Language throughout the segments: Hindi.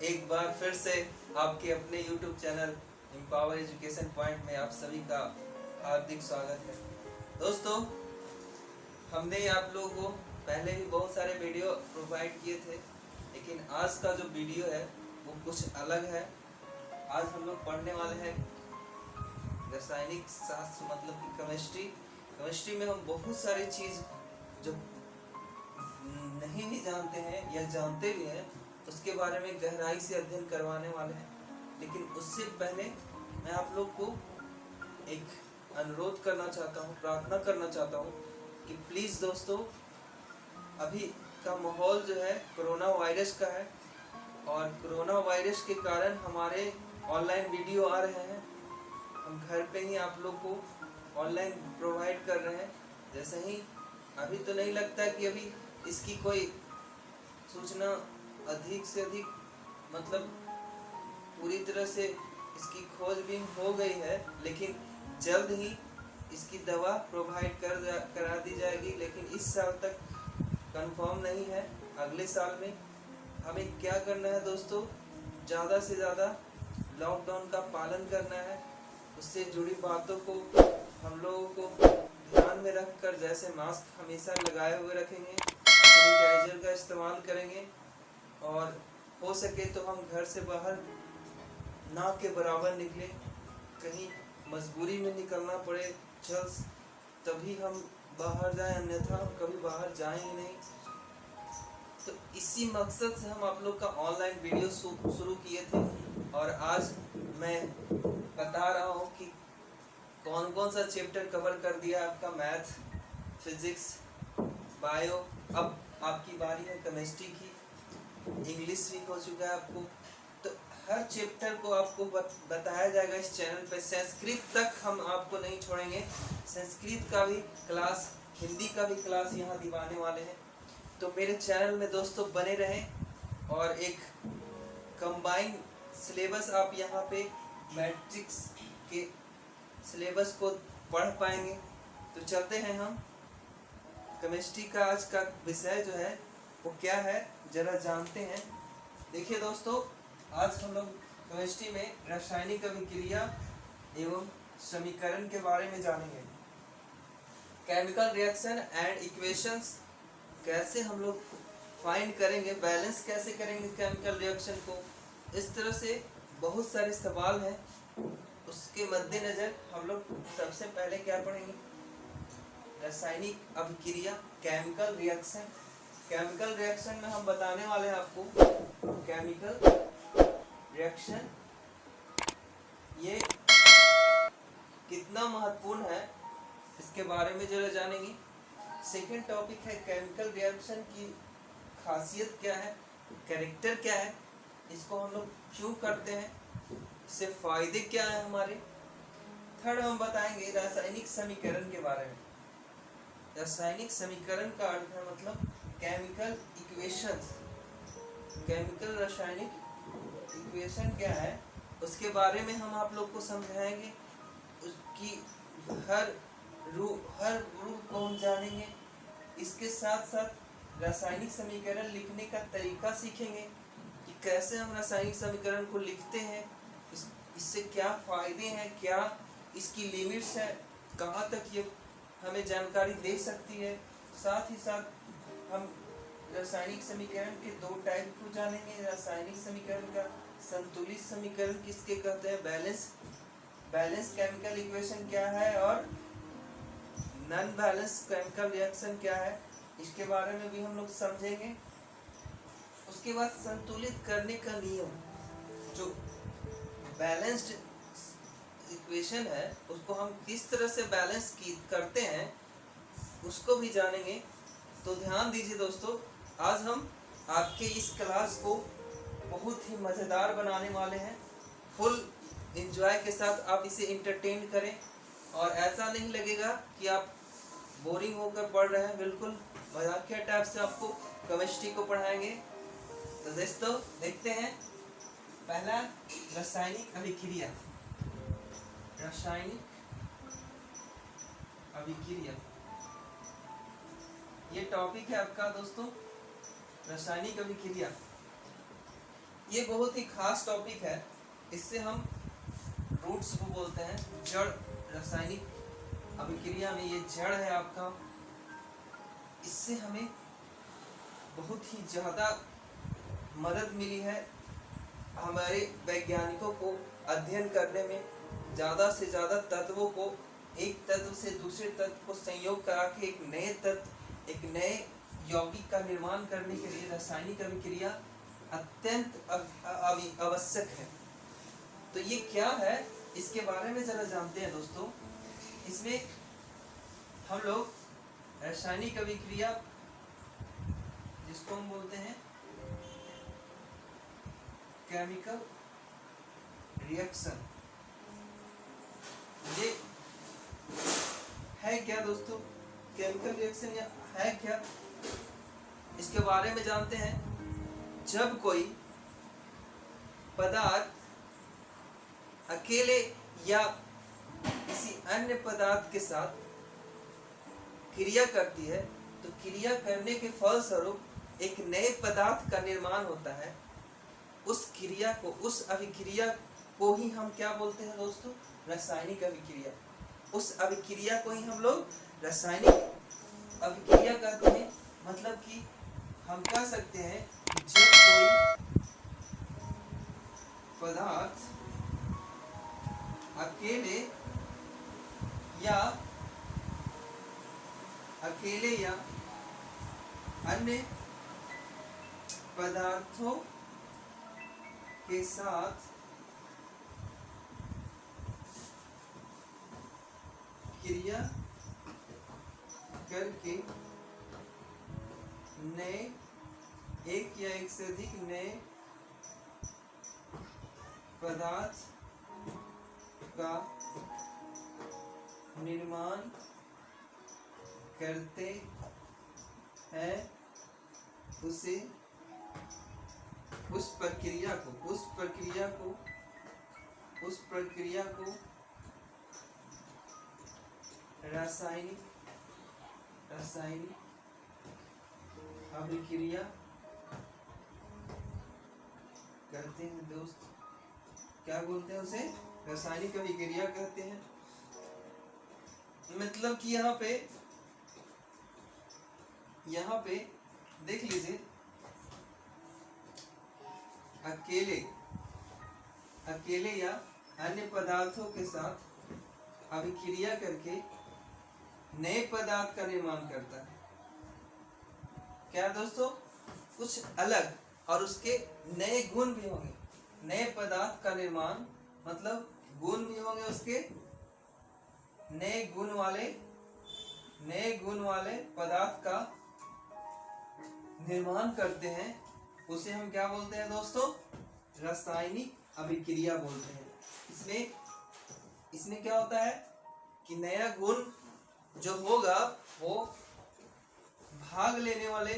एक बार फिर से आपके अपने YouTube channel empower education point में आप सभी का हार्दिक स्वागत है। दोस्तों, हमने आप लोगों को पहले भी बहुत सारे वीडियो प्रोवाइड किए थे, लेकिन आज का जो वीडियो है वो कुछ अलग है। आज हम लोग पढ़ने वाले हैं रासायनिक शास्त्र, मतलब कि केमिस्ट्री में हम बहुत सारी चीज़ जो नहीं भी जानते हैं या जानते भी हैं उसके बारे में गहराई से अध्ययन करवाने वाले हैं। लेकिन उससे पहले मैं आप लोग को एक अनुरोध करना चाहता हूँ, प्रार्थना करना चाहता हूँ कि प्लीज़ दोस्तों, अभी का माहौल जो है कोरोना वायरस का है और कोरोना वायरस के कारण हमारे ऑनलाइन वीडियो आ रहे हैं। हम घर पे ही आप लोग को ऑनलाइन प्रोवाइड कर रहे हैं। जैसे ही अभी तो नहीं लगता कि अभी इसकी कोई सूचना अधिक से अधिक, मतलब पूरी तरह से इसकी खोजबीन हो गई है, लेकिन जल्द ही इसकी दवा प्रोवाइड करा दी जाएगी। लेकिन इस साल तक कंफर्म नहीं है। अगले साल में हमें क्या करना है दोस्तों, ज़्यादा से ज़्यादा लॉकडाउन का पालन करना है। उससे जुड़ी बातों को हम लोगों को ध्यान में रखकर, जैसे मास्क हमेशा लगाए हुए रखेंगे, सैनिटाइजर का इस्तेमाल करेंगे और हो सके तो हम घर से बाहर ना के बराबर निकले। कहीं मजबूरी में निकलना पड़े चल तभी हम बाहर जाएं, अन्यथा हम कभी बाहर जाएंगे नहीं। तो इसी मकसद से हम आप लोग का ऑनलाइन वीडियो शुरू किए थे और आज मैं बता रहा हूँ कि कौन कौन सा चैप्टर कवर कर दिया आपका मैथ, फिजिक्स, बायो। अब आपकी बारी है केमिस्ट्री की, इंग्लिश भी हो चुका है आपको। तो हर चैप्टर को आपको बताया जाएगा इस चैनल पे। संस्कृत तक हम आपको नहीं छोड़ेंगे, संस्कृत का भी क्लास, हिंदी का भी क्लास यहाँ दिवाने वाले हैं। तो मेरे चैनल में दोस्तों बने रहें और एक कंबाइन सिलेबस आप यहाँ पे मैट्रिक्स के सिलेबस को पढ़ पाएंगे। तो चलते हैं हम केमिस्ट्री का आज का विषय जो है वो क्या है जरा जानते हैं। देखिए दोस्तों, आज हम लोग केमिस्ट्री में रासायनिक अभिक्रिया एवं समीकरण के बारे में जानेंगे। केमिकल रिएक्शन एंड इक्वेशंस कैसे हम लोग फाइंड करेंगे, बैलेंस कैसे करेंगे केमिकल रिएक्शन को। इस तरह से बहुत सारे सवाल हैं। उसके मद्देनजर हम लोग सबसे पहले क्या पढ़ेंगे, रासायनिक अभिक्रिया, केमिकल रिएक्शन। केमिकल रिएक्शन में हम बताने वाले हैं आपको केमिकल रिएक्शन ये कितना महत्वपूर्ण है, इसके बारे में जरा जानेंगे। सेकेंड टॉपिक है केमिकल रिएक्शन की खासियत क्या है, कैरेक्टर क्या है, इसको हम लोग क्यों करते हैं, इससे फायदे क्या है हमारे। थर्ड हम बताएंगे रासायनिक समीकरण के बारे में। रासायनिक समीकरण का अर्थ है मतलब केमिकल इक्वेशंस। केमिकल रासायनिक इक्वेशन क्या है उसके बारे में हम आप लोग को समझाएंगे। उसकी हर रूप को हम जानेंगे। इसके साथ साथ रासायनिक समीकरण लिखने का तरीका सीखेंगे कि कैसे हम रासायनिक समीकरण को लिखते हैं, इससे क्या फायदे हैं, क्या इसकी लिमिट्स है, कहाँ तक ये हमें जानकारी दे सकती है। साथ ही साथ हम रासायनिक समीकरण के दो टाइप को जानेंगे। रासायनिक समीकरण का संतुलित समीकरण किसके कहते हैं, बैलेंस केमिकल इक्वेशन क्या है, और नॉन बैलेंस केमिकल रिएक्शन क्या है, इसके बारे में भी हम लोग समझेंगे। उसके बाद संतुलित करने का नियम, जो बैलेंस्ड इक्वेशन है उसको हम किस तरह से बैलेंस करते हैं उसको भी जानेंगे। तो ध्यान दीजिए दोस्तों, आज हम आपके इस क्लास को बहुत ही मज़ेदार बनाने वाले हैं। फुल एंजॉय के साथ आप इसे इंटरटेन करें और ऐसा नहीं लगेगा कि आप बोरिंग होकर पढ़ रहे हैं। बिल्कुल मजाकिया टाइप से आपको केमिस्ट्री को पढ़ाएंगे। तो दोस्तों देखते हैं पहला रासायनिक अभिक्रिया। रासायनिक अभिक्रिया ये टॉपिक है आपका दोस्तों, रासायनिक अभिक्रिया। ये बहुत ही खास टॉपिक है। इससे हम रूट्स को बोलते हैं, जड़ रासायनिक अभिक्रिया में ये जड़ है आपका। इससे हमें बहुत ही ज़्यादा मदद मिली है हमारे वैज्ञानिकों को अध्ययन करने में। ज़्यादा से ज़्यादा तत्वों को, एक तत्व से दूसरे तत्व को संयोग करा के एक नए तत्व, एक नए यौगिक का निर्माण करने के लिए रासायनिक अभिक्रिया अत्यंत आवश्यक है। तो ये क्या है, इसके बारे में जरा जानते हैं दोस्तों। इसमें हम लोग रासायनिक अभिक्रिया, जिसको हम बोलते हैं केमिकल रिएक्शन, ये है क्या दोस्तों? केमिकल रिएक्शन या है क्या, इसके बारे में जानते हैं। जब कोई पदार्थ अकेले या किसी अन्य पदार्थ के साथ क्रिया करती है, तो क्रिया करने के फलस्वरूप एक नए पदार्थ का निर्माण होता है। उस क्रिया को, उस अभिक्रिया को ही हम क्या बोलते हैं दोस्तों? रासायनिक अभिक्रिया। उस अभिक्रिया को ही हम लोग रासायनिक अभिक्रिया कहते हैं। मतलब कि हम कह सकते हैं कि जब कोई पदार्थ अकेले या अन्य पदार्थों के साथ क्रिया करके नए, एक या एक से अधिक नए पदार्थ का निर्माण करते हैं, उसे, उस प्रक्रिया को रासायनिक अभिक्रिया कहते हैं दोस्त। क्या बोलते हैं उसे? रासायनिक अभिक्रिया कहते हैं। मतलब कि यहाँ पे देख लीजिए, अकेले या अन्य पदार्थों के साथ अभिक्रिया करके नए पदार्थ का निर्माण करता है। क्या दोस्तों? कुछ अलग, और उसके नए गुण भी होंगे। नए पदार्थ का निर्माण मतलब गुण भी होंगे उसके, नए गुण वाले पदार्थ का निर्माण करते हैं। उसे हम क्या बोलते हैं दोस्तों? रासायनिक अभिक्रिया बोलते हैं। इसमें क्या होता है कि नया गुण जो होगा वो भाग लेने वाले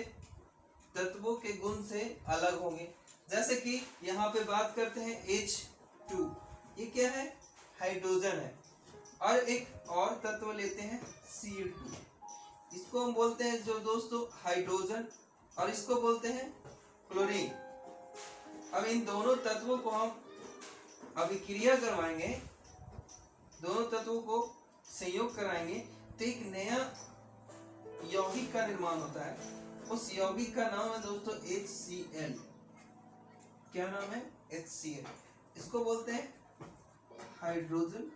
तत्वों के गुण से अलग होंगे। जैसे कि यहाँ पे बात करते हैं H2, ये क्या है? हाइड्रोजन है। और एक और तत्व लेते हैं Cl2, इसको हम बोलते हैं जो दोस्तों हाइड्रोजन, और इसको बोलते हैं क्लोरीन। अब इन दोनों तत्वों को हम अभिक्रिया करवाएंगे, दोनों तत्वों को संयोग कराएंगे, तो एक नया यौगिक का निर्माण होता है। उस यौगिक का नाम है दोस्तों HCl। क्या नाम है? HCl। इसको बोलते हैं हाइड्रोजन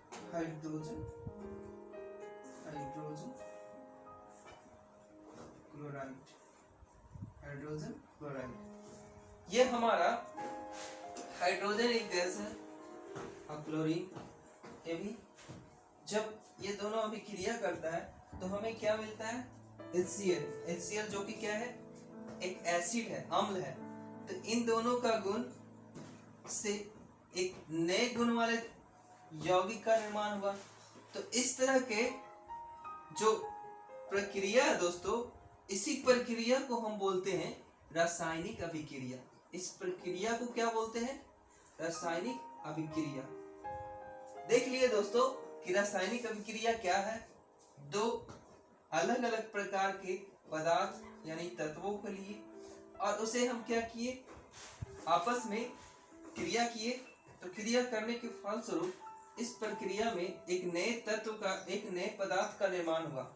क्लोराइड। ये हमारा हाइड्रोजन एक गैस है, और क्लोरीन ये भी। जब ये दोनों अभिक्रिया करता है तो हमें क्या मिलता है? HCl, जो कि क्या है? एक एसिड है, अम्ल है। तो इन दोनों का गुण से एक नए गुण वाले यौगिक का निर्माण हुआ। तो इस तरह के जो प्रक्रिया है दोस्तों, इसी प्रक्रिया को हम बोलते हैं रासायनिक अभिक्रिया। इस प्रक्रिया को क्या बोलते हैं? रासायनिक अभिक्रिया। देख लिए दोस्तों कि रासायनिक अभिक्रिया क्या है। दो अलग अलग प्रकार के पदार्थ यानी तत्वों के लिए, और उसे हम क्या किए? आपस में क्रिया किए, तो क्रिया करने के फलस्वरूप इस प्रक्रिया में एक नए तत्व का, एक नए पदार्थ का निर्माण हुआ।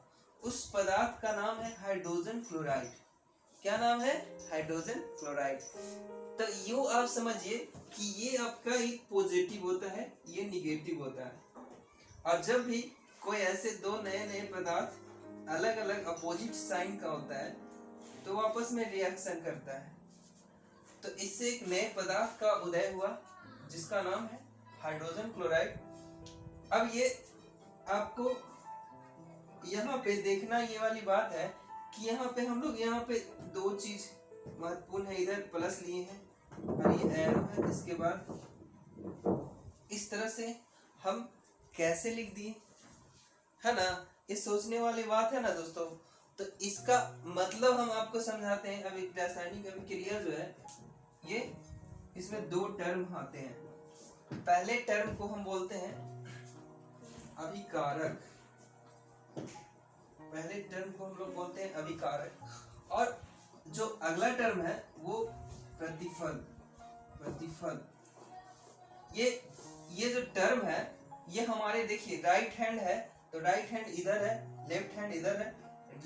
उस पदार्थ का नाम है हाइड्रोजन क्लोराइड। क्या नाम है? Hydrogen chloride. तो यूं आप समझिए कि ये आपका एक पॉजिटिव होता है, ये निगेटिव होता है। और जब भी कोई ऐसे दो नए नए पदार्थ अलग अलग अपोजिट साइन का होता है तो आपस में रिएक्शन करता है, तो इससे एक नए पदार्थ का उदय हुआ जिसका नाम है हाइड्रोजन क्लोराइड। अब ये आपको यहाँ पे देखना ये वाली बात है कि यहाँ पे हम लोग यहाँ पे दो चीज महत्वपूर्ण है, इधर प्लस लिए हैं और ये एरो है। इसके बाद इस तरह से हम कैसे लिख दिए, है ना? ये सोचने वाली बात है ना दोस्तों। तो इसका मतलब हम आपको समझाते हैं। अब एक रासायनिक अभिक्रिया जो है ये, इसमें दो टर्म आते हैं। पहले टर्म को हम बोलते हैं अभिकारक, पहले टर्म को हम लोग बोलते हैं अभिकारक, और जो अगला टर्म है वो प्रतिफल। प्रतिफल ये जो टर्म है ये हमारे, देखिए राइट हैंड है तो राइट हैंड इधर है, लेफ्ट हैंड इधर है।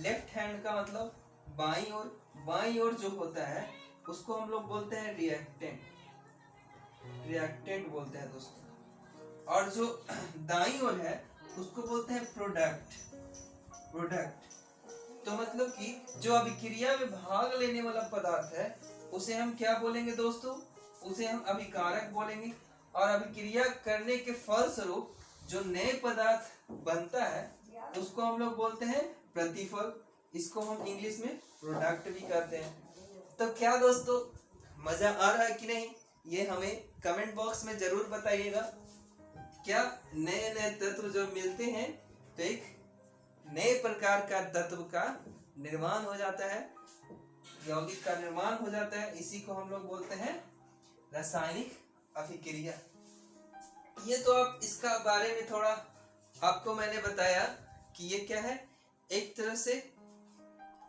लेफ्ट हैंड का मतलब बाईं ओर, बाईं ओर जो होता है उसको हम लोग बोलते हैं रिएक्टेंट, रिएक्टेंट बोलते हैं दोस्तों। और जो दाईं ओर है उसको बोलते हैं प्रोडक्ट, प्रोडक्ट। तो मतलब कि जो अभिक्रिया में भाग लेने वाला पदार्थ है उसे हम क्या बोलेंगे दोस्तों? उसे हम अभिकारक बोलेंगे। और अभिक्रिया करने के फलस्वरूप जो नए पदार्थ बनता है उसको हम लोग बोलते हैं प्रतिफल। इसको हम इंग्लिश में प्रोडक्ट भी कहते हैं। तो क्या दोस्तों मजा आ रहा है कि नहीं? ये हमें कमेंट बॉक्स में जरूर बताइएगा। क्या नए नए तत्व जो मिलते हैं तो एक नए प्रकार का तत्व का निर्माण हो जाता है, यौगिक का निर्माण हो जाता है। इसी को हम लोग बोलते हैं रासायनिक अभिक्रिया। ये तो आप इसका बारे में थोड़ा आपको मैंने बताया कि ये क्या है। एक तरह से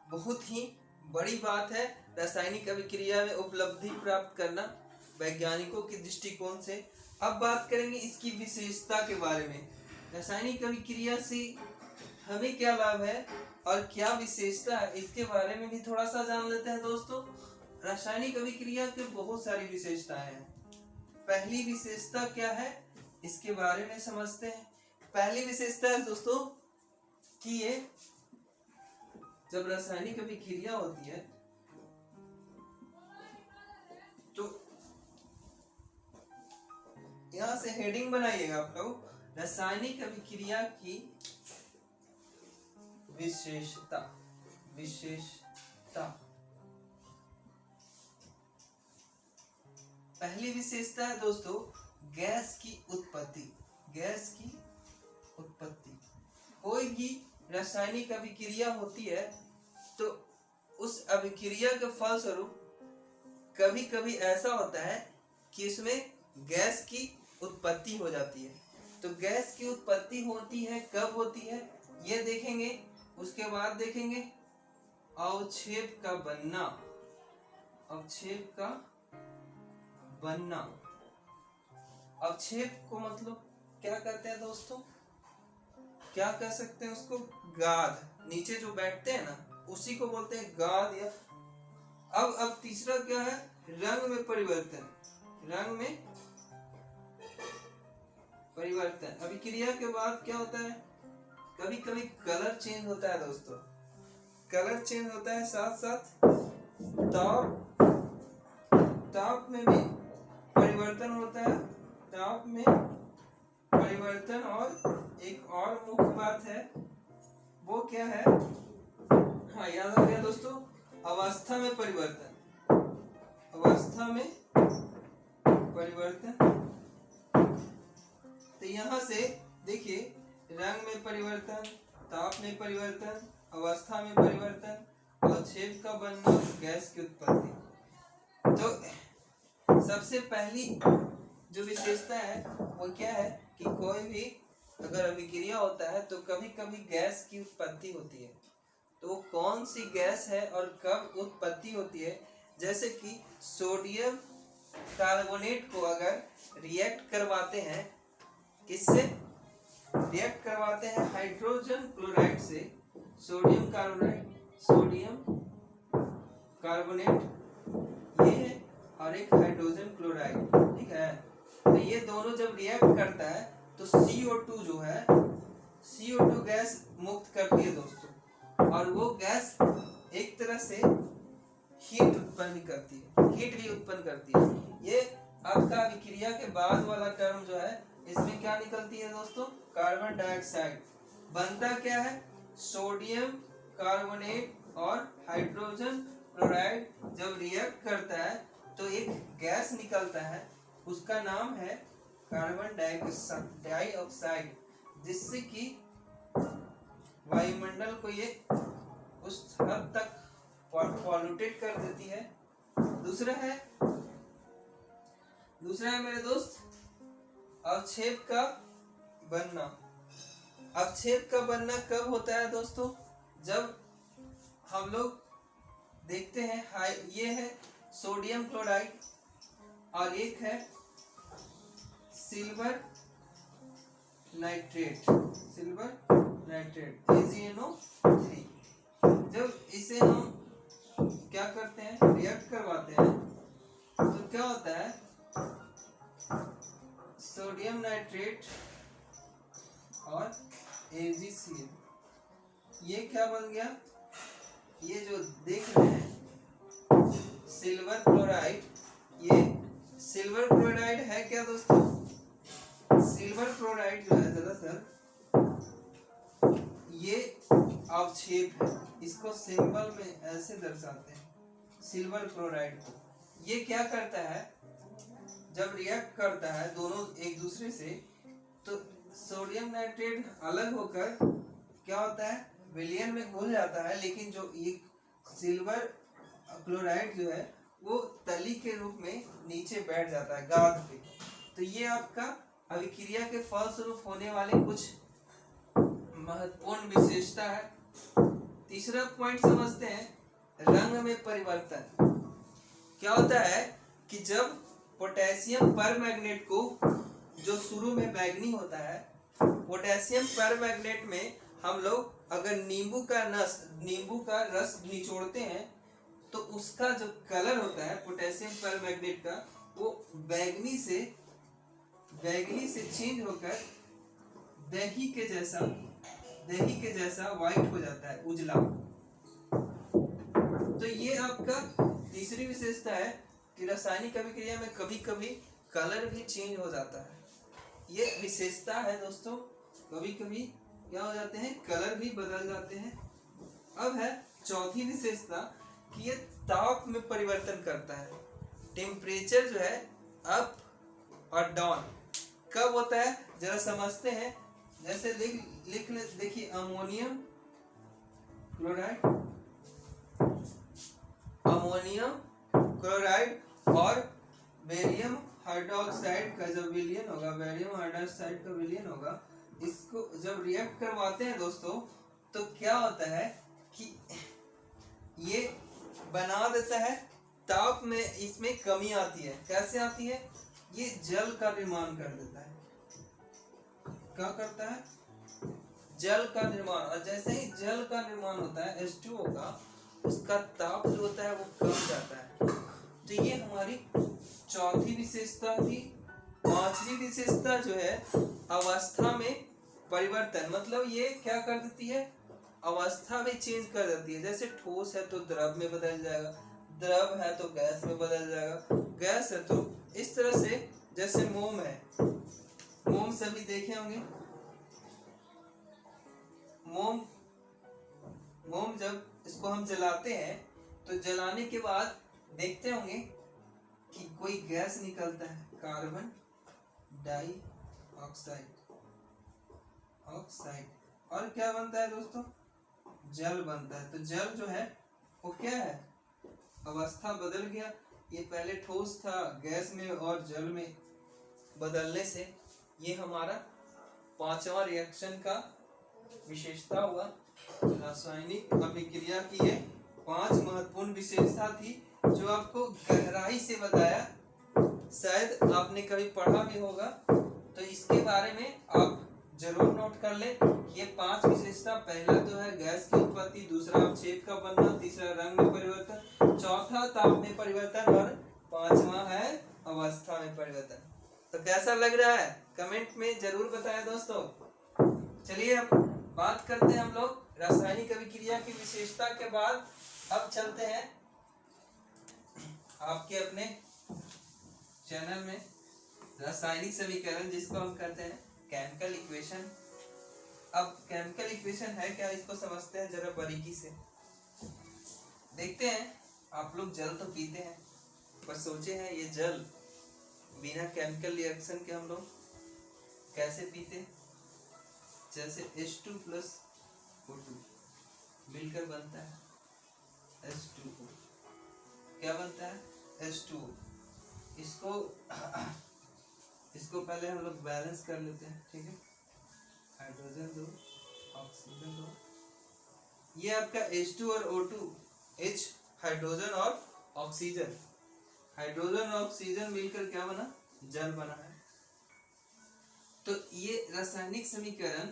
बहुत ही बड़ी बात है रासायनिक अभिक्रिया में उपलब्धि प्राप्त करना वैज्ञानिकों के दृष्टिकोण से। अब बात करेंगे इसकी विशेषता के बारे में। रासायनिक अभिक्रिया से हमें क्या लाभ है और क्या विशेषता है, इसके बारे में भी थोड़ा सा जान लेते हैं दोस्तों। रासायनिक अभिक्रिया के बहुत सारी विशेषताएं हैं। पहली विशेषता क्या है इसके बारे में समझते हैं। पहली विशेषता है दोस्तों कि ये जब रासायनिक अभिक्रिया होती है तो यहां से हेडिंग बनाइएगा आप लोग, रासायनिक अभिक्रिया की विशेषता। विशेषता पहली विशेषता है दोस्तों गैस की उत्पत्ति। गैस की उत्पत्ति। कोई भी रासायनिक अभिक्रिया होती है तो उस अभिक्रिया के फलस्वरूप कभी कभी ऐसा होता है कि इसमें गैस की उत्पत्ति हो जाती है। तो गैस की उत्पत्ति होती है, कब होती है ये देखेंगे। उसके बाद देखेंगे अवक्षेप का बनना। अवक्षेप का बनना। अवक्षेप को मतलब क्या कहते हैं दोस्तों? क्या कह सकते हैं उसको? गाद। नीचे जो बैठते हैं ना उसी को बोलते हैं गाद। या अब तीसरा क्या है? रंग में परिवर्तन। रंग में परिवर्तन। अभिक्रिया के बाद क्या होता है? कभी कभी कलर चेंज होता है दोस्तों। कलर चेंज होता है, साथ साथ ताप में भी परिवर्तन होता है। ताप में परिवर्तन। और एक और मुख्य बात है वो क्या है? हाँ याद आ गया दोस्तों, अवस्था में परिवर्तन। अवस्था में परिवर्तन। तो यहाँ से देखिए रंग में परिवर्तन, ताप में परिवर्तन, अवस्था में परिवर्तन, अवक्षेप का बनना, गैस की उत्पत्ति। तो सबसे पहली जो विशेषता है वो क्या है कि कोई भी अगर अभिक्रिया होता है तो कभी कभी गैस की उत्पत्ति होती है। तो वो कौन सी गैस है और कब उत्पत्ति होती है? जैसे कि सोडियम कार्बोनेट को अगर रिएक्ट करवाते हैं, किससे रिएक्ट करवाते हैं? हाइड्रोजन क्लोराइड से, सोडियम कार्बोनेट, सोडियम कार्बोनेट ये है, और एक हाइड्रोजन क्लोराइड, ठीक है। तो ये दोनों जब रिएक्ट करता है तो CO2 जो है, CO2 गैस मुक्त करती है दोस्तों, और वो गैस एक तरह से हीट उत्पन्न करती है, हीट भी उत्पन्न करती है। ये आपका अभिक्रिया के बाद वाला टर्म जो है, इसमें क्या निकलती है दोस्तों? Carbon dioxide. बनता क्या है? सोडियम कार्बोनेट और हाइड्रोजन क्लोराइड जब रिएक्ट करता है तो एक गैस निकलता है, उसका नाम है कार्बन डाइऑक्साइड, जिससे कि वायुमंडल को ये उस हद तक पॉल्यूटेड कर देती है। दूसरा है मेरे दोस्त अवक्षेप का बनना। अवक्षेप का बनना कब होता है दोस्तों? जब हम लोग देखते हैं ये है सोडियम क्लोराइड और एक है सिल्वर नाइट्रेट, AgNO3। जब इसे हम क्या करते हैं, रिएक्ट करवाते हैं, तो क्या होता है? सोडियम नाइट्रेट और AgCl, ये क्या बन गया? ये जो देख रहे हैं सिल्वर क्लोराइड, ये सिल्वर क्लोराइड है क्या दोस्तों? सिल्वर क्लोराइड जो है दरअसल ये अवक्षेप है, इसको सिंबल में ऐसे दर्शाते हैं सिल्वर क्लोराइड को। ये क्या करता है? जब रिएक्ट करता है दोनों एक दूसरे से, तो सोडियम नाइट्रेट अलग होकर क्या होता है? विलयन में घुल जाता है, लेकिन जो एक सिल्वर क्लोराइड जो है वो तली के रूप में नीचे बैठ जाता है गाद पे। तो ये आपका अभिक्रिया के फलस्वरूप होने वाले कुछ महत्वपूर्ण विशेषता है। तीसरा पॉइंट समझते हैं, रंग में परिवर्तन। क्या होता है कि जब पोटेशियम परमैंगनेट को, जो शुरू में बैगनी होता है, पोटेशियम परमैंगनेट में हम लोग अगर नींबू का रस निचोड़ते हैं तो उसका जो कलर होता है पोटेशियम परमैंगनेट का, वो बैगनी से चेंज होकर दही के जैसा व्हाइट हो जाता है, उजला। तो ये आपका तीसरी विशेषता है कि रासायनिक अभिक्रिया में कभी कभी कलर भी चेंज हो जाता है। ये विशेषता है दोस्तों, कभी कभी क्या हो जाते हैं, कलर भी बदल जाते हैं। अब है चौथी विशेषता कि ये ताप में परिवर्तन करता है। टेम्परेचर जो है अप और डाउन कब होता है, जरा समझते हैं। जैसे लिख देखिए, अमोनियम क्लोराइड और बेरियम हाइड्रोक्साइड का जब विलयन होगा, बेरियम हाइड्रोक्साइड का विलयन होगा, इसको जब रिएक्ट करवाते हैं दोस्तों, तो क्या होता है कि ये बना देता है ताप में, इसमें कमी आती है। कैसे आती है? ये जल का निर्माण कर देता है। क्या करता है? जल का निर्माण। और जैसे ही जल का निर्माण होता है H2O का, उसका ताप जो होता है वो कम जाता है। तो ये हमारी चौथी विशेषता थी। पांचवी विशेषता जो है अवस्था में परिवर्तन, मतलब ये क्या कर देती है, अवस्था भी चेंज कर देती है। जैसे ठोस है तो द्रव में बदल जाएगा, द्रव है तो गैस में बदल जाएगा, गैस है तो इस तरह से। जैसे मोम है, मोम सभी देखे होंगे। मोम जब इसको हम जलाते हैं तो जलाने के बाद देखते होंगे कि कोई गैस निकलता है, कार्बन डाइऑक्साइड, और क्या बनता है दोस्तों? जल बनता है। तो जल जो है वो क्या है, अवस्था बदल गया। ये पहले ठोस था, गैस में और जल में बदलने से ये हमारा पांचवा रिएक्शन का विशेषता हुआ। रासायनिक अभिक्रिया की ये 5 महत्वपूर्ण विशेषता थी जो आपको गहराई से बताया शायद आपने कभी पढ़ा भी होगा, तो इसके बारे में आप जरूर नोट कर ले। ये 5 विशेषता, पहला तो है गैस की उत्पत्ति, दूसरा अवक्षेप का बनना, तीसरा रंग में परिवर्तन, चौथा ताप में परिवर्तन और पांचवा है अवस्था में परिवर्तन। तो कैसा लग रहा है कमेंट में जरूर बताएं दोस्तों। चलिए अब बात करते हैं हम लोग रासायनिक अभिक्रिया की विशेषता के बाद। अब चलते हैं आपके अपने चैनल में रासायनिक समीकरण, जिसको हम कहते हैं केमिकल इक्वेशन। अब केमिकल इक्वेशन है क्या, इसको समझते हैं जरा बारीकी से। देखते हैं, आप लोग जल तो पीते हैं, पर सोचे हैं ये जल बिना केमिकल रिएक्शन के हम लोग कैसे पीते। जैसे H2 प्लस O2 मिलकर बनता है H2O। क्या बनता है H2O। इसको पहले हम लोग बैलेंस कर लेते हैं, ठीक है। हाइड्रोजन दो, ऑक्सीजन दो, ये आपका H2 और O2, H हाइड्रोजन और ऑक्सीजन, हाइड्रोजन और ऑक्सीजन मिलकर क्या बना, जल बना है। तो ये रासायनिक समीकरण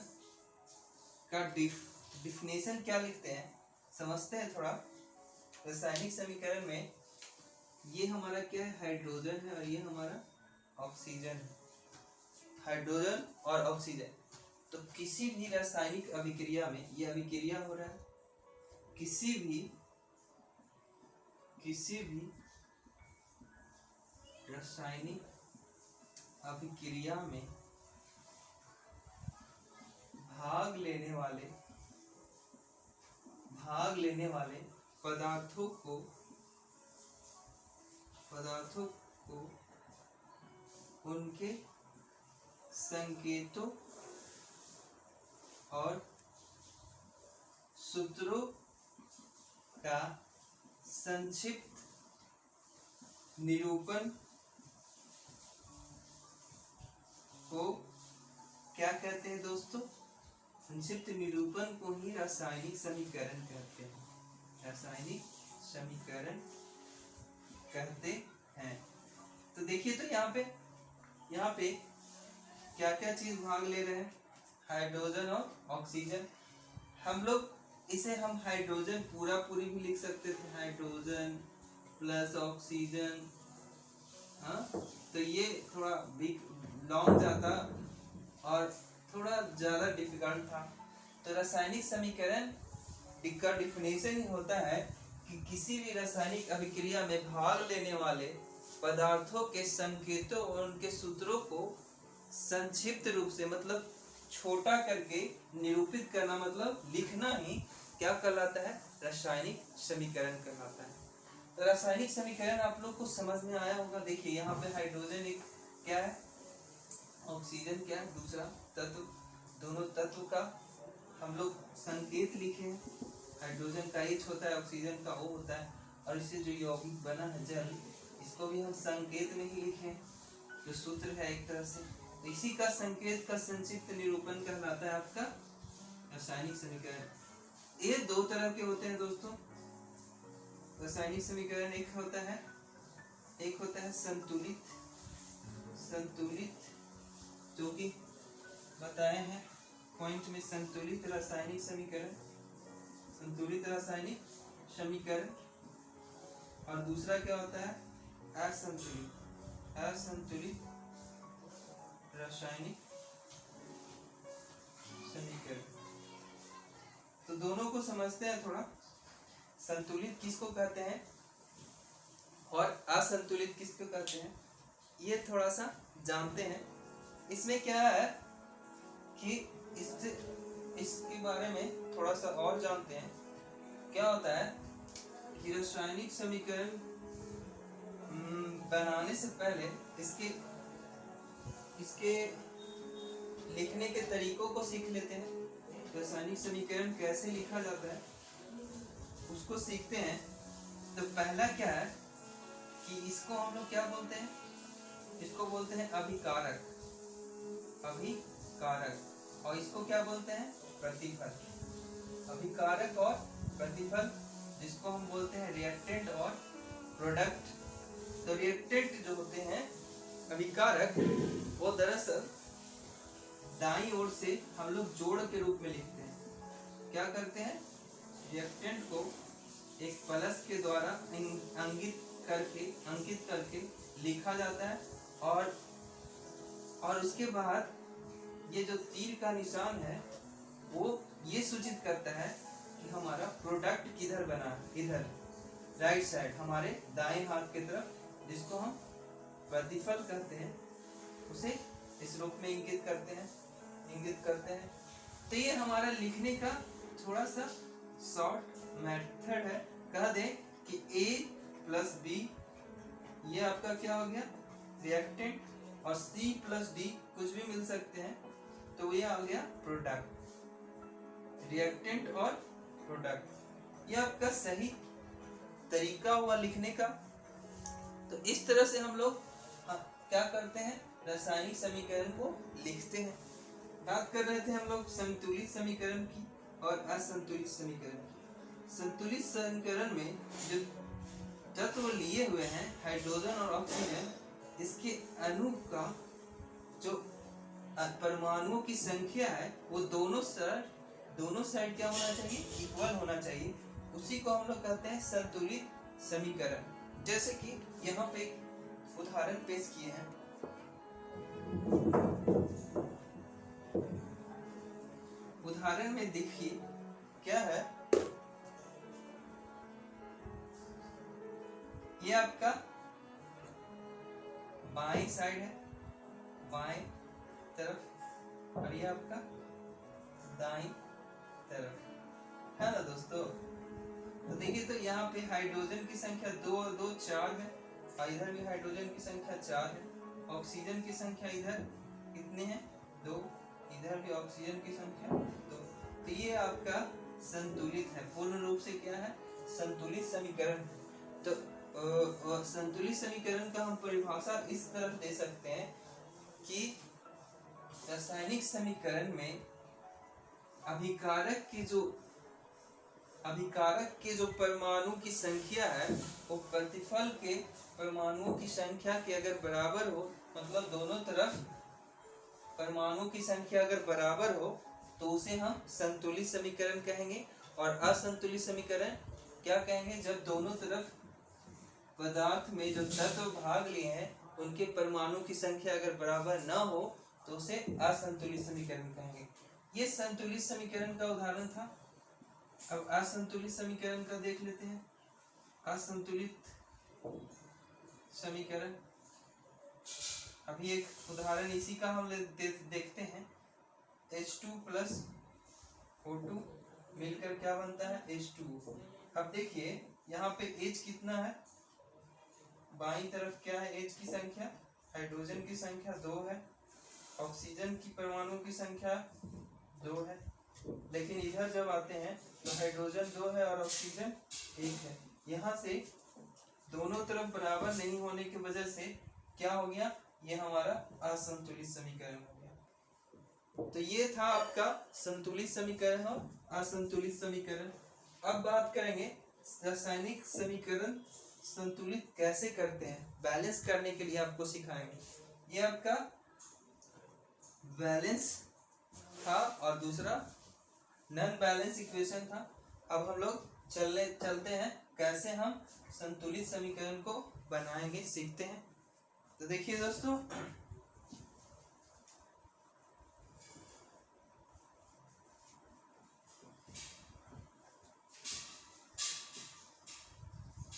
का डिफिनेशन क्या लिखते हैं, समझते हैं थोड़ा। रासायनिक समीकरण में ये हमारा क्या है, हाइड्रोजन है और ये हमारा ऑक्सीजन है, हाइड्रोजन और ऑक्सीजन। तो किसी भी रासायनिक अभिक्रिया में, ये अभिक्रिया हो रहा है, किसी भी रासायनिक अभिक्रिया में भाग लेने वाले पदार्थों को उनके संकेतों और सूत्रों का संक्षिप्त निरूपण को क्या कहते हैं दोस्तों, संक्षिप्त निरूपण को ही रासायनिक समीकरण कहते हैं, रासायनिक समीकरण कहते हैं। तो देखिए, तो यहाँ पे क्या क्या चीज भाग ले रहे हैं, हाइड्रोजन और ऑक्सीजन। हम लोग इसे हम हाइड्रोजन पूरी भी लिख सकते थे, हाइड्रोजन प्लस ऑक्सीजन। हाँ, तो ये थोड़ा बिग लॉन्ग जाता और थोड़ा ज्यादा डिफिकल्ट था। तो रासायनिक समीकरण का डिफिनेशन ही होता है कि किसी भी रासायनिक अभिक्रिया में भाग लेने वाले पदार्थों के संकेतों और उनके सूत्रों को संक्षिप्त रूप से, मतलब छोटा करके निरूपित करना, मतलब लिखना ही क्या कहलाता है, रासायनिक समीकरण कहलाता है। तो रासायनिक समीकरण आप लोग को समझ में आया होगा। देखिए यहाँ पे हाइड्रोजन एक क्या है, ऑक्सीजन क्या है, दूसरा तत्व। दोनों तत्व का हम लोग संकेत लिखे हैं, हाइड्रोजन का H होता है, ऑक्सीजन का O होता है, और इससे जो यौगिक बना है जल, इसको भी हम संकेत में ही लिखे, जो सूत्र है एक तरह से। तो इसी का संकेत का संक्षिप्त निरूपण कहलाता है आपका रासायनिक समीकरण। ये दो तरह के होते हैं दोस्तों रासायनिक समीकरण। एक होता है संतुलित, जो कि बताए हैं पॉइंट में, संतुलित रासायनिक समीकरण। और दूसरा क्या होता है, असंतुलित रासायनिक समीकरण। तो दोनों को समझते हैं थोड़ा। संतुलित किसको कहते हैं और असंतुलित किसको कहते हैं, ये थोड़ा सा जानते हैं। इसमें क्या है कि इसके बारे में थोड़ा सा और जानते हैं। क्या होता है कि रासायनिक समीकरण बनाने से पहले इसके लिखने के तरीकों को सीख लेते हैं। रासायनिक समीकरण कैसे लिखा जाता है उसको सीखते हैं। तो पहला क्या है कि इसको हम लोग क्या बोलते हैं, इसको बोलते हैं अभिकारक, और इसको क्या बोलते हैं, प्रतिफल। अभिकारक और प्रतिफल, जिसको हम बोलते हैं रिएक्टेंट और प्रोडक्ट। तो रिएक्टेंट जो होते हैं अभिकारक वो दरअसल दाईं ओर से हम लोग जोड़ के रूप में लिखते हैं। क्या करते हैं, रिएक्टेंट को एक प्लस के द्वारा अंकित करके लिखा जाता है और उसके बाद ये जो तीर का निशान है वो ये सूचित करता है कि हमारा प्रोडक्ट किधर बना है, इधर राइट साइड हमारे दाएं हाथ की तरफ, जिसको हम प्रतिफल कहते हैं, उसे इस रूप में इंगित करते हैं। तो ये हमारा लिखने का थोड़ा सा शॉर्ट मेथड है। कह दें कि A प्लस B ये आपका क्या हो गया, रिएक्टेंट, और C प्लस D कुछ भी मिल सकते हैं, तो ये आ गया प्रोडक्ट। रिएक्टेंट और प्रोडक्ट ये आपका सही तरीका हुआ लिखने का। तो इस तरह से हम लोग क्या करते हैं, रासायनिक समीकरण को लिखते हैं। बात कर रहे थे हम लोग संतुलित समीकरण की और असंतुलित समीकरण की। संतुलित समीकरण में जो तत्व लिए हुए हैं हाइड्रोजन और ऑक्सीजन, इसके अणु का जो परमाणुओं की संख्या है वो दोनों साइड क्या होना चाहिए, इक्वल होना चाहिए। उसी को हम लोग कहते हैं संतुलित समीकरण। जैसे कि यहाँ पे एक उदाहरण पेश किए हैं। उदाहरण में देखिए क्या है, ये आपका बाएं साइड है, बाएं तरफ, और ये आपका दाईं तरफ है ना दोस्तों। तो देखिए, तो यहाँ पे हाइड्रोजन की संख्या 2 और 2 4 है, और इधर भी हाइड्रोजन की संख्या 4 है। ऑक्सीजन की संख्या इधर कितने हैं, 2, इधर भी ऑक्सीजन की संख्या 2। तो ये आपका संतुलित है, पूर्ण रूप से क्या है, संतुलित समीकरण। तो संतुलित समीकरण का हम परिभाषा इस तरह दे सकते हैं कि रासायनिक समीकरण में अभिकारक के जो परमाणु की संख्या है वो प्रतिफल के परमाणुओं की संख्या के अगर बराबर हो, मतलब दोनों तरफ परमाणु की संख्या अगर बराबर हो, तो उसे हम संतुलित समीकरण कहेंगे। और असंतुलित समीकरण क्या कहेंगे, जब दोनों तरफ पदार्थ में जो तत्व भाग लिए हैं उनके परमाणु की संख्या अगर बराबर न हो तो उसे असंतुलित समीकरण कहेंगे। ये संतुलित समीकरण का उदाहरण था। अब असंतुलित समीकरण का देख लेते हैं। असंतुलित समीकरण, अभी एक उदाहरण इसी का हम देखते हैं। H2 प्लस O2 मिलकर क्या बनता है, H2O। अब देखिए यहाँ पे H कितना है, बाईं तरफ क्या है, H की संख्या, हाइड्रोजन की संख्या 2 है, ऑक्सीजन की परमाणु की संख्या 2 है। लेकिन इधर जब आते हैं तो हाइड्रोजन 2 है और ऑक्सीजन 1 है। यहाँ से दोनों तरफ बराबर नहीं होने की वजह से क्या हो गया, ये हमारा असंतुलित समीकरण हो गया। तो ये था आपका संतुलित समीकरण और असंतुलित समीकरण। अब बात करेंगे रासायनिक समीकरण संतुलित कैसे करते हैं, बैलेंस करने के लिए आपको सिखाएंगे। ये आपका बैलेंस था और दूसरा नॉन बैलेंस इक्वेशन था। अब हम लोग चलते हैं कैसे हम संतुलित समीकरण को बनाएंगे, सीखते हैं। तो देखिए दोस्तों,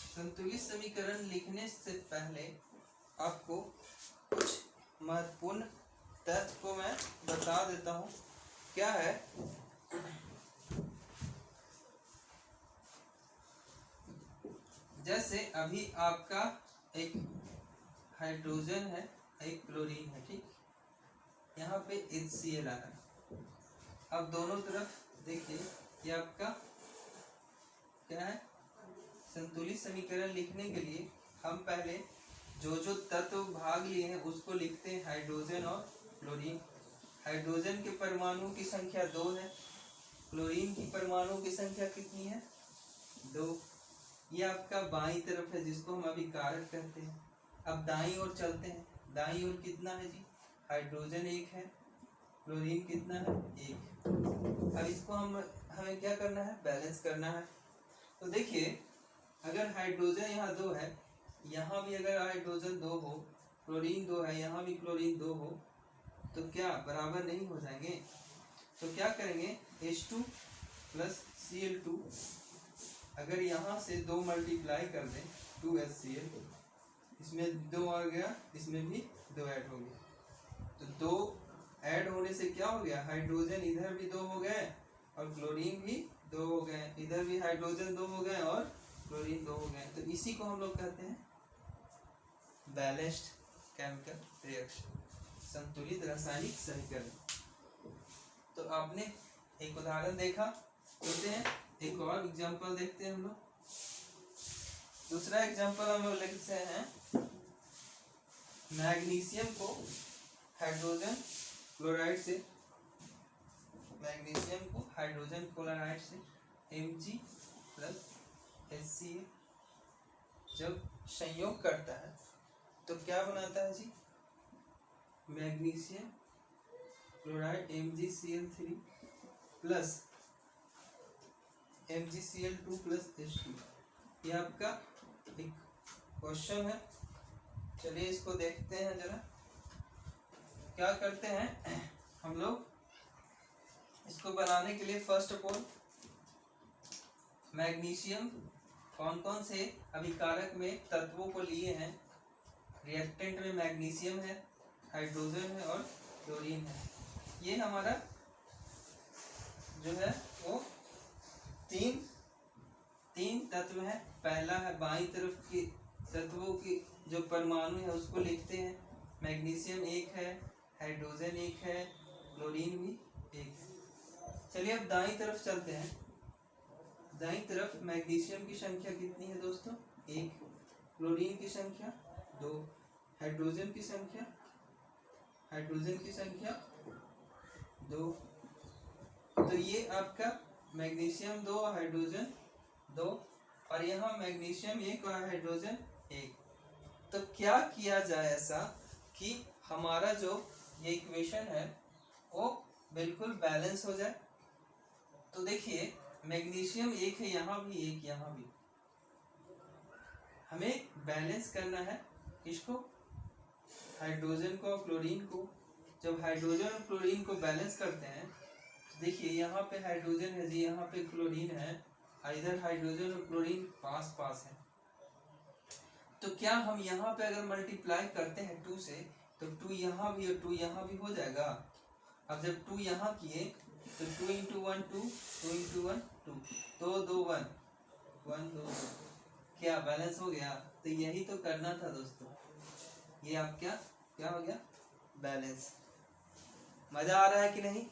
संतुलित समीकरण लिखने से पहले आपको कुछ महत्वपूर्ण तथ्य को मैं बता देता हूँ। क्या है, जैसे अभी आपका एक हाइड्रोजन है, एक क्लोरीन है, ठीक, यहाँ पे HCl आ रहा है। अब दोनों तरफ देखिए, ये आपका क्या है, संतुलित समीकरण लिखने के लिए हम पहले जो तत्व भाग लिए हैं उसको लिखते हैं, हाइड्रोजन और क्लोरीन। हाइड्रोजन के परमाणु की संख्या 2 है, क्लोरीन की परमाणु की संख्या कितनी है, 2। ये आपका बाईं तरफ है जिसको हम अभिकारक कहते हैं। अब दाईं ओर चलते हैं। दाईं ओर कितना है जी, हाइड्रोजन एक है, क्लोरीन कितना है, एक। अब इसको हमें क्या करना है, बैलेंस करना है। तो देखिए अगर हाइड्रोजन यहाँ 2 है, यहाँ भी अगर हाइड्रोजन 2 हो, क्लोरीन 2 है, यहाँ भी क्लोरीन 2 हो, तो क्या बराबर नहीं हो जाएंगे? तो क्या करेंगे, H2 प्लस Cl2, अगर यहाँ से 2 मल्टीप्लाई कर दें 2HCl, इसमें 2 आ गया, इसमें भी 2 ऐड हो गया, तो 2 ऐड होने से क्या हो गया, हाइड्रोजन इधर भी 2 हो गए और क्लोरीन भी 2 हो गए, इधर भी हाइड्रोजन 2 हो गए और क्लोरीन 2 हो गए। तो इसी को हम लोग कहते हैं बैलेंस्ड केमिकल रिएक्शन, संतुलित रासायनिक समीकरण। तो आपने एक उदाहरण देखा, चलते हैं एक और एग्जांपल देखते हैं हम लोग। दूसरा एग्जांपल हम लोग लिखते हैं, मैग्नीशियम को हाइड्रोजन क्लोराइड से, मैग्नीशियम को हाइड्रोजन क्लोराइड से Mg प्लस HCl जब संयोग करता है तो क्या बनाता है जी, magnesium chloride MgCl3 plus MgCl2 plus H2। ये आपका एक क्वेश्चन है, चलिए इसको देखते हैं जरा। क्या करते हैं हम लोग, इसको बनाने के लिए फर्स्ट ऑफ ऑल मैग्नीशियम कौन कौन से अभिकारक में तत्वों को लिए हैं, रिएक्टेंट में मैग्नीशियम है, हाइड्रोजन है और क्लोरीन है। ये हमारा जो है वो तीन तत्व है। पहला है बाईं तरफ के तत्वों की जो परमाणु है उसको लिखते हैं, मैग्नीशियम एक है, हाइड्रोजन एक है, क्लोरीन भी एक है। चलिए अब दाईं तरफ चलते हैं। दाईं तरफ मैग्नीशियम की संख्या कितनी है दोस्तों, 1, क्लोरीन की संख्या 2, हाइड्रोजन की संख्या 2। तो ये आपका मैग्नीशियम 2 और हाइड्रोजन 2, और यहाँ मैग्नीशियम 1 और हाइड्रोजन 1। तो क्या किया जाए ऐसा कि हमारा जो ये इक्वेशन है वो बिल्कुल बैलेंस हो जाए। तो देखिए मैग्नीशियम 1 है, यहाँ भी 1, यहाँ भी, हमें बैलेंस करना है किसको, हाइड्रोजन को और क्लोरीन को। जब हाइड्रोजन और क्लोरीन को बैलेंस करते हैं, देखिए यहाँ पे हाइड्रोजन है जी, यहाँ पे क्लोरीन है, इधर हाइड्रोजन और क्लोरीन पास पास है। तो क्या हम यहाँ पे अगर मल्टीप्लाई करते हैं 2 से, तो 2 यहाँ भी और 2 यहाँ भी हो जाएगा। अब जब 2 यहाँ किए तो 2 इंटू 1 2, 2 इंटू 1 2, 2 2 1 1 2 2, क्या बैलेंस हो गया। तो यही तो करना था दोस्तों, ये आप क्या हो गया, बैलेंस। मजा आ रहा है कि नहीं,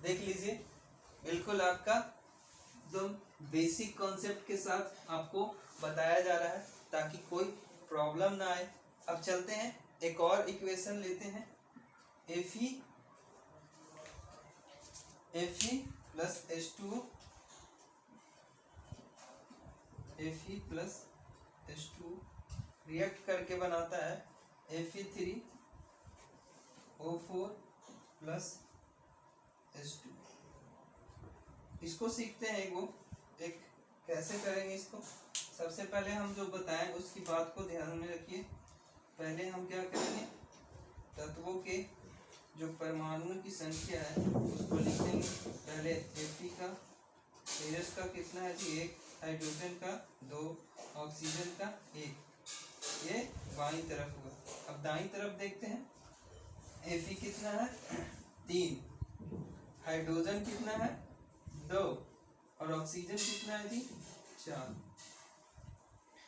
देख लीजिए, बिल्कुल आपका एकदम बेसिक कॉन्सेप्ट के साथ आपको बताया जा रहा है ताकि कोई प्रॉब्लम ना आए। अब चलते हैं एक और इक्वेशन लेते हैं, Fe plus H2O, Fe plus H2O react करके बनाता है Fe3O4 प्लस H2। इसको सीखते हैं एक कैसे करेंगे इसको। सबसे पहले हम जो बताएं उसकी बात को ध्यान में रखिए। पहले हम क्या करेंगे, तत्वों के जो परमाणुओं की संख्या है उसको लिख देंगे। पहले Fe का, तेजस का कितना है जी 1, हाइड्रोजन का 2, ऑक्सीजन का 1, ये बाईं तरफ हुआ। अब दाईं तरफ देखते हैं, Fe कितना है 3, हाइड्रोजन कितना है 2 और ऑक्सीजन कितना है जी 4।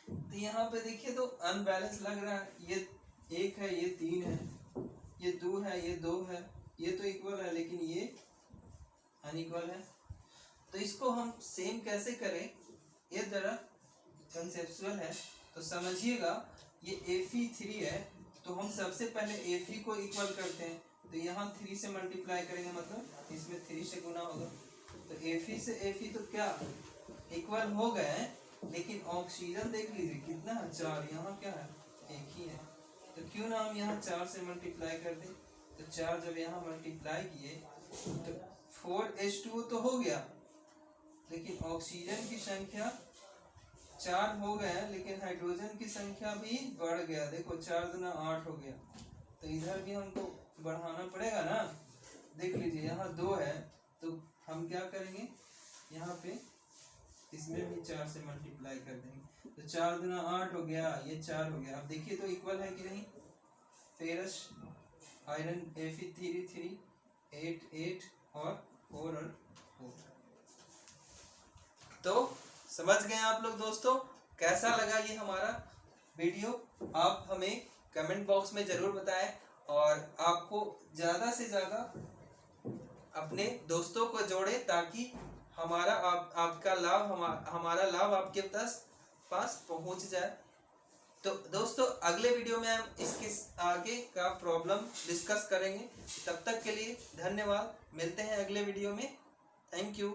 तो यहाँ पे देखिए तो अनबैलेंस लग रहा है, ये 1 है, ये 3 है, ये 2 है, ये 2 है, ये तो इक्वल है लेकिन ये अनइक्वल है। तो इसको हम सेम कैसे करें, ये जरा कंसेप्चुअल है तो समझिएगा। ये Fe3 है तो हम सबसे पहले Fe को इक्वल करते हैं, तो यहाँ 3 से मल्टीप्लाई करेंगे, मतलब इसमें 3 से गुना होगा। तो Fe से Fe तो क्या इक्वल हो गए, लेकिन ऑक्सीजन देख लीजिए कितना है 4, यहाँ क्या है 1 ही है। तो क्यों ना हम यहाँ 4 से मल्टीप्लाई कर दें। तो 4 जब यहाँ मल्टीप्लाई किए तो 4H2O तो हो गया, लेकिन ऑक्सीजन की संख्या 4 हो गया, लेकिन हाइड्रोजन की संख्या भी बढ़ गया। देखो 4 दूना 8 हो गया, तो इधर भी हमको बढ़ाना पड़ेगा ना। देख लीजिए यहाँ 2 है, तो हम क्या करेंगे, यहाँ पे इसमें भी 4 से मल्टीप्लाई कर देंगे। तो 4 दूना 8 हो गया, ये 4 हो गया। अब देखिए तो इक्वल है कि नहीं। फेरस आयरन Fe3 8 8 और 4 और 4। तो समझ गए आप लोग दोस्तों, कैसा लगा ये हमारा वीडियो? आप हमें कमेंट बॉक्स में जरूर बताएं, और आपको ज़्यादा से ज़्यादा अपने दोस्तों को जोड़ें, ताकि हमारा आपका लाभ हमारा लाभ आपके पास पहुंच जाए। तो दोस्तों अगले वीडियो में हम इसके आगे का प्रॉब्लम डिस्कस करेंगे। तब तक के लिए धन्यवाद, मिलते हैं अगले वीडियो में। Thank you.